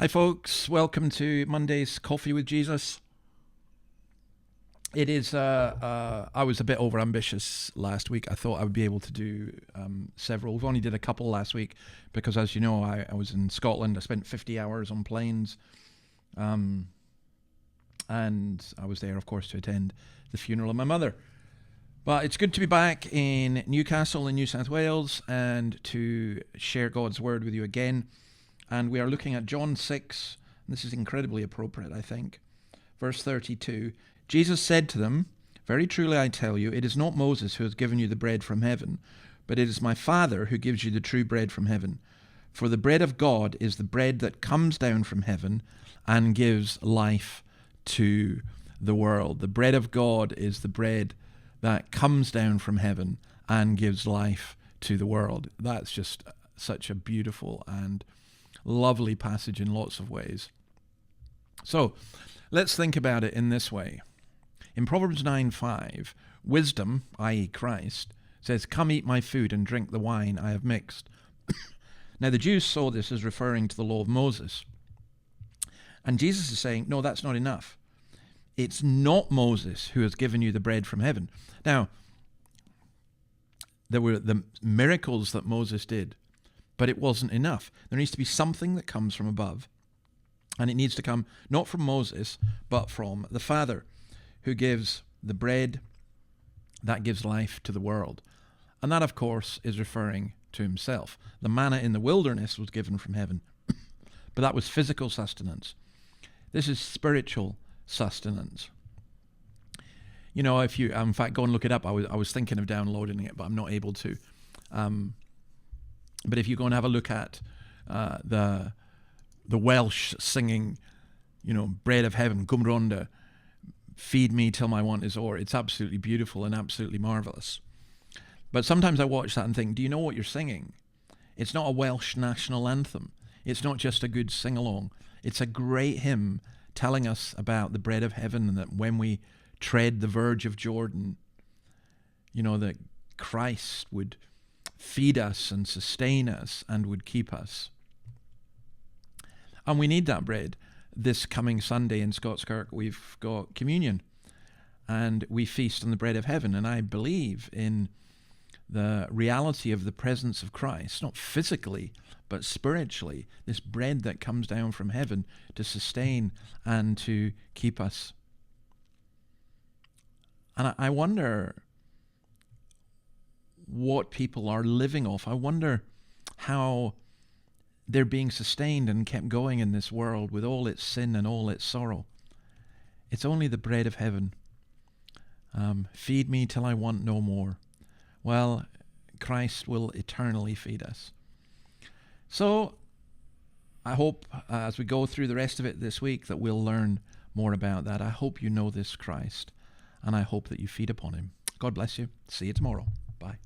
Hi folks, welcome to Monday's Coffee with Jesus. It is, I was a bit overambitious last week. I thought I would be able to do several. We've only did a couple last week because, as you know, I was in Scotland. I spent 50 hours on planes. And I was there, of course, to attend the funeral of my mother. But it's good to be back in Newcastle in New South Wales and to share God's word with you again. And we are looking at John 6. And this is incredibly appropriate, I think. Verse 32. Jesus said to them, "Very truly I tell you, it is not Moses who has given you the bread from heaven, but it is my Father who gives you the true bread from heaven. For the bread of God is the bread that comes down from heaven and gives life to the world." The bread of God is the bread that comes down from heaven and gives life to the world. That's just such a beautiful and lovely passage in lots of ways. So let's think about it in this way. In Proverbs 9:5, wisdom, i.e. Christ, says, "Come eat my food and drink the wine I have mixed." Now the Jews saw this as referring to the law of Moses. And Jesus is saying, no, that's not enough. It's not Moses who has given you the bread from heaven. Now, there were the miracles that Moses did, but it wasn't enough. There needs to be something that comes from above. And it needs to come not from Moses, but from the Father, who gives the bread that gives life to the world. And that, of course, is referring to himself. The manna in the wilderness was given from heaven, but that was physical sustenance. This is spiritual sustenance. You know, if you, in fact, go and look it up. I was thinking of downloading it, but I'm not able to. But if you go and have a look at the Welsh singing, you know, bread of heaven, Gumronda, feed me till my want is o'er. It's absolutely beautiful and absolutely marvelous. But sometimes I watch that and think, do you know what you're singing? It's not a Welsh national anthem. It's not just a good sing-along. It's a great hymn telling us about the bread of heaven, and that when we tread the verge of Jordan, you know, that Christ would feed us and sustain us and would keep us. And we need that bread. This coming Sunday in Scottskirk, we've got communion and we feast on the bread of heaven. And I believe in the reality of the presence of Christ, not physically, but spiritually, this bread that comes down from heaven to sustain and to keep us. And I wonder what people are living off. I wonder how they're being sustained and kept going in this world with all its sin and all its sorrow. It's only the bread of heaven. Feed me till I want no more. Well, Christ will eternally feed us. So I hope as we go through the rest of it this week that we'll learn more about that. I hope you know this Christ, and I hope that you feed upon him. God bless you. See you tomorrow. Bye.